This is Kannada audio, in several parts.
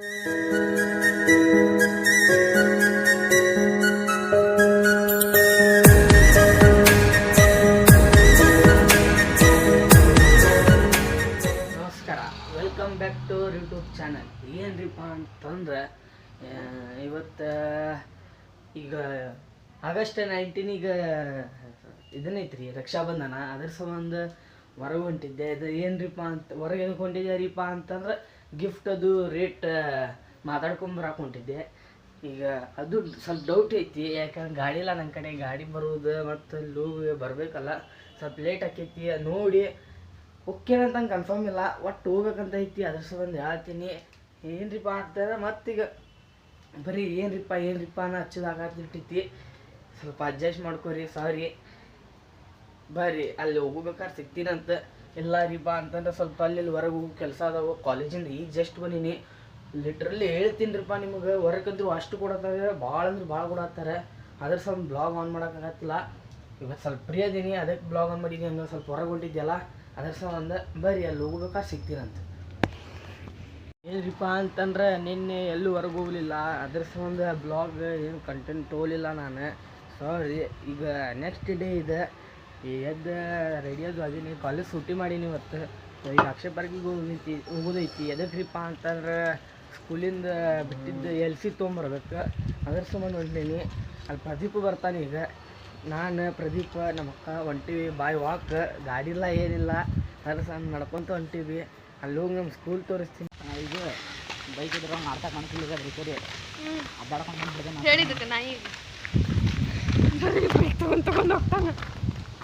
ನಮಸ್ಕಾರ, welcome back to YouTube channel. ಏನ್ರಿಪ್ಪ ಅಂತಂದ್ರೆ ಇವತ್ತು ಈಗ ಆಗಸ್ಟ್ 19 ಈಗ ಇದನ್ನೈತ್ರಿ ರಕ್ಷಾಬಂಧನ. ಅದ್ರ ಸಂಬಂಧ ಹೊರಗೆ ಹೊಂಟಿದ್ದೆ. ಇದು ಏನ್ರಿಪ್ಪ ಅಂತ ಹೊರಗೆ ಎದಕ್ಕೆ ಹೊಂಟಿದ್ದೀರಿಪ್ಪ ಅಂತಂದ್ರೆ ಗಿಫ್ಟ್ ಅದು ರೇಟ್ ಮಾತಾಡ್ಕೊಂಬರಕ್ಕೆ ಹೊಂಟಿದ್ದೆ. ಈಗ ಅದು ಸ್ವಲ್ಪ ಡೌಟ್ ಐತಿ, ಯಾಕಂದ್ರೆ ಗಾಡಿ ಇಲ್ಲ ನನ್ನ ಕಡೆ. ಗಾಡಿ ಬರುವುದು ಮತ್ತು ಅಲ್ಲಿ ಬರಬೇಕಲ್ಲ, ಸ್ವಲ್ಪ ಲೇಟ್ ಆಕೈತಿ. ನೋಡಿ ಓಕೆ ಅಂತಂಗೆ ಕನ್ಫರ್ಮ್ ಇಲ್ಲ, ಒಟ್ಟು ಹೋಗ್ಬೇಕಂತ ಐತಿ. ಅದ್ರ ಸಂಬಂಧ ಹೇಳ್ತೀನಿ ಏನ್ರಿಪ್ಪ ಅಂತಂದ್ರೆ ಮತ್ತೀಗ ಬರೀ ಏನ್ರಿಪ್ಪ ಅನ್ನೋ ಹಚ್ಚದಾಗತ್ತಿರ್ತೈತಿ. ಸ್ವಲ್ಪ ಅಡ್ಜಸ್ಟ್ ಮಾಡ್ಕೊರಿ, ಸಾರಿ. ಬರ್ರಿ ಅಲ್ಲಿ ಹೋಗ್ಬೇಕಾದ್ರೆ ಸಿಗ್ತೀನಂತ. ಇಲ್ಲ ರೀಪ ಅಂತಂದ್ರೆ ಸ್ವಲ್ಪ ಅಲ್ಲಿ ಹೊರಗೆ ಹೋಗೋ ಕೆಲಸ ಅದಾವು. ಕಾಲೇಜಿಂದ ಈಗ ಜಸ್ಟ್ ಬಂದೀನಿ. ಲಿಟ್ರಲಿ ಹೇಳ್ತೀನಿ ರೀಪ್ಪ ನಿಮಗೆ, ಹೊರಗಂದ್ರು ಅಷ್ಟು ಕೊಡತ್ತಾರೆ, ಭಾಳ ಅಂದ್ರೆ ಭಾಳ ಕೊಡತ್ತಾರೆ. ಅದ್ರ ಸ್ವಲ್ಪ ಬ್ಲಾಗ್ ಆನ್ ಮಾಡೋಕ್ಕಾಗತ್ತಿಲ್ಲ. ಇವತ್ತು ಸ್ವಲ್ಪ ಫ್ರೀ ಅದೀನಿ, ಅದಕ್ಕೆ ಬ್ಲಾಗ್ ಆನ್ ಮಾಡೀನಿ. ಹಂಗೆ ಸ್ವಲ್ಪ ಹೊರಗೆ ಹೊಂಟಿದ್ಯಲ್ಲ, ಅದ್ರ ಸಂಬಂಧ ಬರ್ರಿ ಅಲ್ಲಿ ಹೋಗ್ಬೇಕಾದ್ರೆ ಸಿಗ್ತೀನಂತ. ಏನ್ರಿಪ್ಪ ಅಂತಂದ್ರೆ ನಿನ್ನೆ ಎಲ್ಲೂ ಹೊರಗೆ ಹೋಗಲಿಲ್ಲ, ಅದ್ರ ಸಂಬಂಧ ಬ್ಲಾಗ್ ಏನು ಕಂಟೆಂಟ್ ತೊಗೊಲಿಲ್ಲ ನಾನು, ಸಾರಿ. ಈಗ ನೆಕ್ಸ್ಟ್ ಡೇ ಇದೆ, ಎದ್ದು ರೆಡಿಯಾದು ಅದೀನಿ. ಕಾಲೇಜ್ ಸೂಟಿ ಮಾಡೀನಿ ಇವತ್ತು. ಈಗ ಅಕ್ಷಯ ಪಾರ್ಕಿಗೆ ಹೋಗೋದೈತಿ. ಎದಕ್ರಿಪ್ಪ ಅಂತಂದ್ರೆ ಸ್ಕೂಲಿಂದ ಬಿಟ್ಟಿದ್ದು LC ತೊಗೊಂಬರ್ಬೇಕು, ಅದ್ರ ಸಂಬಂಧ ಹೊಂಟೀನಿ. ಅಲ್ಲಿ ಪ್ರದೀಪ್ ಬರ್ತಾನೆ. ಈಗ ನಾನು ಪ್ರದೀಪ ನಮ್ಮ ಅಕ್ಕ ಹೊಂಟೀವಿ ಬಾಯ್ ವಾಕ್. ಗಾಡಿ ಇಲ್ಲ ಏನಿಲ್ಲ, ಅದ್ರ ಸಂಬಂಧ ನಡ್ಕೊತ ಹೊಂಟೀವಿ. ಅಲ್ಲಿ ಹೋಗಿ ನಮ್ಮ ಸ್ಕೂಲ್ ತೋರಿಸ್ತೀನಿ. ಇದು ಬೈಕ್ ಇದ್ರೆ ಮಾಡ್ತಾ ಕಾಣಿಸ್ಲಿಲ್ಲ ರಿಪೇರಿ ಅಡ್ಡಾಡ್ಕೊಂಡು ಹೇಳಿದ್ದಕ್ಕೆ ನಾ ಈಗ ಬೈಕ್ ತೊಗೊಂಡು ಹೋಗ್ತಾನೆ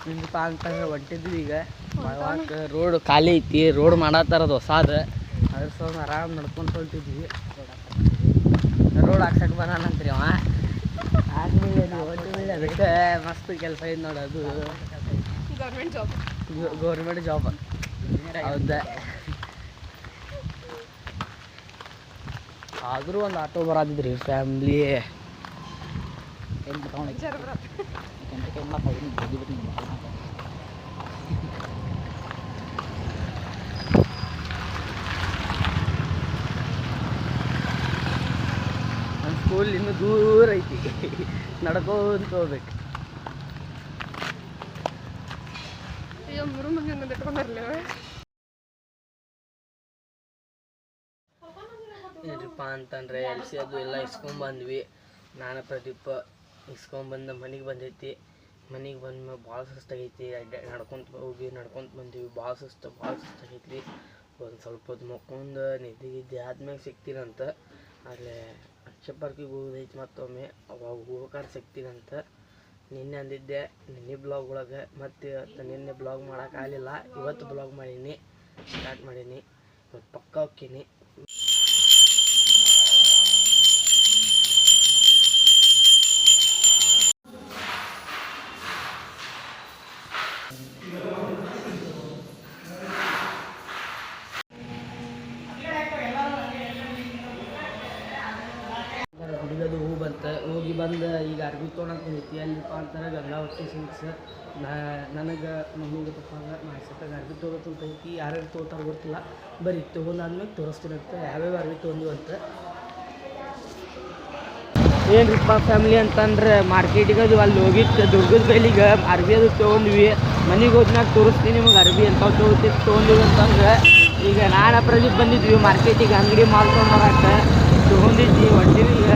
ನಿಂದಪ್ಪ ಅಂತಂದ್ರೆ ಹೊಂಟಿದ್ವಿ. ಈಗ ಬಾಯ್ ವಾಕ್ ರೋಡ್ ಖಾಲಿ ಐತಿ, ರೋಡ್ ಮಾಡತ್ತಾರದು ಹೊಸಾದ. ಅದ್ರ ಸಂಬಂಧ ಆರಾಮ್ ನಡ್ಕೊಂಡು ಹೊಂಟಿದ್ವಿ. ರೋಡ್ ಹಾಕ್ಸಕ್ಕೆ ಬರೋಣಂತ್ರಿ ಅವ. ಆದ್ಮೇಲೆ ಹೊಂಟಿದ್ವಿ, ಅದಕ್ಕೆ ಮಸ್ತ್ ಕೆಲಸ ಐತೆ ನೋಡಿ. ಅದು ಗೌರ್ಮೆಂಟ್ ಜಾಬ್ ಹೌದಾ. ಆದರೂ ಒಂದು ಆಟೋ ಬರದಿದ್ರಿ ಫ್ಯಾಮ್ಲಿ. ನನ್ನ ಸ್ಕೂಲ್ ಇನ್ನೂ ದೂರ ಐತಿ, ನಡ್ಕೊಂತ ಹೋಗ್ಬೇಕು. ಅಯ್ಯೋ ಮೂರು ಮಂದಿ ಒಂದೊಂದು ಇಟ್ಕೊಂಡಾರಲ್ಲ. ಏನ್ರಿಪ್ಪ ಅಂತಂದರೆ LC ಅದು ಎಲ್ಲ ಇಸ್ಕೊಂಬಂದ್ವಿ. ನಾನು ಪ್ರದೀಪ ಇಸ್ಕೊಂಬಂದು ಮನೆಗೆ ಬಂದೈತಿ. ಮನೆಗೆ ಬಂದ್ಮೇಲೆ ಭಾಳ ಸುಸ್ತಾಗೈತಿ. ನಡ್ಕೊತ ನಡ್ಕೊತ ಬಂದೀವಿ. ಭಾಳ ಸುಸ್ತಾಗೈತಿ. ಒಂದು ಸ್ವಲ್ಪ ಹೊತ್ತು ಮಕ್ಕೊಂಡು ನಿದ್ದೆ ಆದ್ಮೇಲೆ ಸಿಗ್ತೀನಂತ. ಅಲ್ಲೇ ಅಕ್ಷಯ ಪಾರ್ಕಿಗೆ ಹೋಗೋದೈತಿ ಮತ್ತೊಮ್ಮೆ, ಅವಾಗ ಹೋಗ್ಬೇಕಾದ್ರೆ ಸಿಗ್ತೀನಂತ. ನಿನ್ನೆ ಅಂದಿದ್ದೆ ನಿನ್ನೆ ಬ್ಲಾಗ್ ಒಳಗೆ, ಮತ್ತು ನಿನ್ನೆ ಬ್ಲಾಗ್ ಮಾಡೋಕ್ಕಾಗಲಿಲ್ಲ. ಇವತ್ತು ಬ್ಲಾಗ್ ಮಾಡೀನಿ, ಸ್ಟಾರ್ಟ್ ಮಾಡೀನಿ. ಇವತ್ತು ಪಕ್ಕ ಹೋಗ್ತೀನಿ. ಹುಡುಗದು ಹೂ ಬಂತು. ಹೋಗಿ ಬಂದು ಈಗ ಅರ್ಬಿ ತೊಗೊಳಕ್ಕೆ ಬಂದೈತಿ. ಅಲ್ಲಿಪ್ಪ ಅಂತಾರೆ ಗಂಗಾವತಿ ಸಿಲ್ಕ್ಸ್. ನನಗೆ ಮಮ್ಮಿಗೆ ಪಪ್ಪಾಗ ಮಾಡ್ಸಕ್ಕೆ ಅರ್ಬಿ ತೊಗೊತೈತಿ. ಯಾರ್ಯಾರು ತೊಗೋತಾರೆ ಗೊತ್ತಿಲ್ಲ, ಬರೀ ತೊಗೊಂಡಾದ್ಮೇಲೆ ತೋರಿಸ್ತೀನಂತ ಯಾವ್ಯಾವ ಅರ್ಬಿ ತೊಗೊಂಡಿವಂತ. ಏನ್ರಿಪ್ಪ ಫ್ಯಾಮ್ಲಿ ಅಂತಂದ್ರೆ ಮಾರ್ಕೆಟಿಗೆ ಅದು ಅಲ್ಲಿ ಹೋಗಿತ್ತು ದುರ್ಗದ ಬೈಲಿಗೆ ಅರ್ಬಿ ಅದು ತೊಗೊಂಡ್ವಿ. ಮನೆಗೆ ಹೋದ್ಮ್ಯಾಗ ತೋರಿಸ್ತೀನಿ ನಿಮಗೆ ಅರ್ಬಿ ಅಂತ ತೊಗೊಂಡಿವಿ ಅಂತಂದ್ರೆ. ಈಗ ನಾನು ಪ್ರದೀಪ್ ಬಂದಿದ್ವಿ ಮಾರ್ಕೆಟಿಗೆ, ಅಂಗಡಿ ಮಾಲ್ ತೊಗೊಂಬರಕ್ಕೆ ತೊಗೊಂಡಿದ್ವಿ. ಹೊಂಟಿವಿ ಈಗ.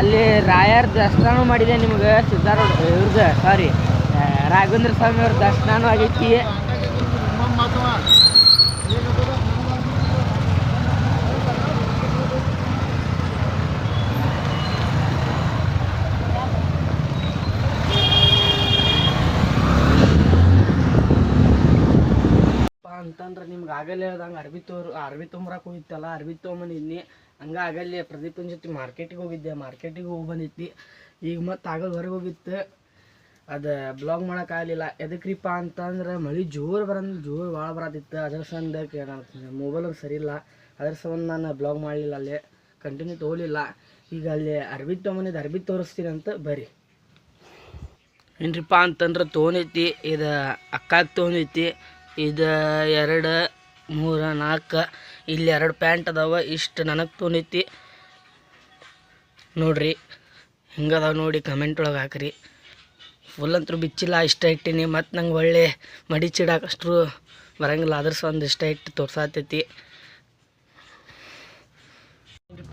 ಅಲ್ಲಿ ರಾಯರ್ ದರ್ಶನೂ ಮಾಡಿದೆ ನಿಮ್ಗೆ, ಇವ್ರದ್ದು ಸಾರಿ ರಾಘವೇಂದ್ರ ಸ್ವಾಮಿ ಅವ್ರ ದರ್ಶನೂ ಆಗೈತಿ. ಅಂತಂದ್ರೆ ನಿಮ್ಗೆ ಆಗಲ್ಲೇ ಹೇಳ್ದಂಗೆ ಅರ್ಬಿ ತೊಂಬರಕ್ಕೆ ಹೋಗಿತ್ತಲ್ಲ, ಅರ್ಬಿ ತೊಗೊಂಬಂದಿದ್ನಿ. ಹಂಗೆ ಆಗಲ್ಲೇ ಪ್ರದೀಪನ ಜೊತೆ ಮಾರ್ಕೆಟಿಗೆ ಹೋಗಿದ್ದೆ. ಮಾರ್ಕೆಟಿಗೆ ಹೋಗಿ ಬಂದಿತ್ತು. ಈಗ ಮತ್ತು ಆಗಲ್ಲ ಹೊರಗೆ ಹೋಗಿತ್ತು, ಅದು ಬ್ಲಾಗ್ ಮಾಡೋಕ್ಕಾಗಲಿಲ್ಲ. ಎದಕ್ರಿಪ್ಪ ಅಂತಂದ್ರೆ ಮಳೆ ಜೋರು ಭಾಳ ಬರತ್ತಿತ್ತು. ಅದ್ರ ಸಂಬಂಧಕ್ಕೆ ನಾನು ಮೊಬೈಲ್ ಸರಿ ಇಲ್ಲ, ಅದ್ರ ಸಂಬಂಧ ನಾನು ಬ್ಲಾಗ್ ಮಾಡಲಿಲ್ಲ. ಅಲ್ಲೇ ಕಂಟಿನ್ಯೂ ತೊಗೊಲಿಲ್ಲ. ಈಗ ಅಲ್ಲಿ ಅರ್ಬಿ ತೊಗೊಂಬಂದಿದ್ದು ಅರ್ಬಿ ತೋರಿಸ್ತೀನಂತ ಬರ್ರಿ. ಏನ್ರಿಪ್ಪ ಅಂತಂದ್ರೆ ತೊಗೊಂಡೈತಿ. ಇದು ಅಕ್ಕಾಗ ತೊಗೊಂಡೈತಿ. ಇದು 2 3 4 ಇಲ್ಲಿ 2 ಪ್ಯಾಂಟ್ ಅದಾವ. ಇಷ್ಟು ನನಗೆ ತೊನಿತಿ ನೋಡ್ರಿ. ಹಿಂಗದಾವ ನೋಡಿ, ಕಮೆಂಟ್ ಒಳಗೆ ಹಾಕ್ರಿ. ಫುಲ್ ಅಂತೂ ಬಿಚ್ಚಿಲ್ಲ, ಇಷ್ಟ ಇಟ್ಟಿನಿ. ಮತ್ತು ನಂಗೆ ಒಳ್ಳೆ ಮಡಿಚಿಡಾಕಷ್ಟು ಬರಂಗಿಲ್ಲ, ಅದ್ರಸ ಒಂದು ಇಷ್ಟ ಇಟ್ಟು ತೋರ್ಸಾತೈತಿ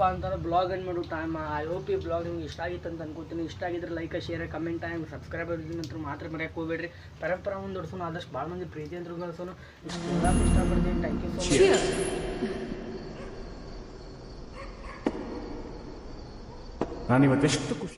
ಅಂತಂದ್ರೆ ಬ್ಲಾಗ್ ಏನು ಮಾಡೋ ಟೈಮ್. ಐ ಹೋಪ್ ಈ ಬ್ಲಾಗ್ ನಿಮ್ಗೆ ಇಷ್ಟ ಆಗಿತ್ತು ಅಂತ ಅನ್ಕೋತೀನಿ. ಇಷ್ಟ ಆಗಿದ್ರೆ like, share, comment and subscribe ಆಗಿದ್ದಂತ ಮಾತ್ರ ಮರ್ಯಾಕೆ ಹೋಗ್ಬೇಡ್ರಿ. ಪರಂಪರೆ ಮುಂದುವರ್ಸೋನು, ಆದಷ್ಟು ಭಾಳ ಮಂದಿ ಪ್ರೀತಿ ಅಂತ ಗಳಿಸೋನು. ಇಷ್ಟಪಡ್ತೀನಿ. Thank you so much. ನಾನಿವತ್ತೆಷ್ಟು ಖುಷಿ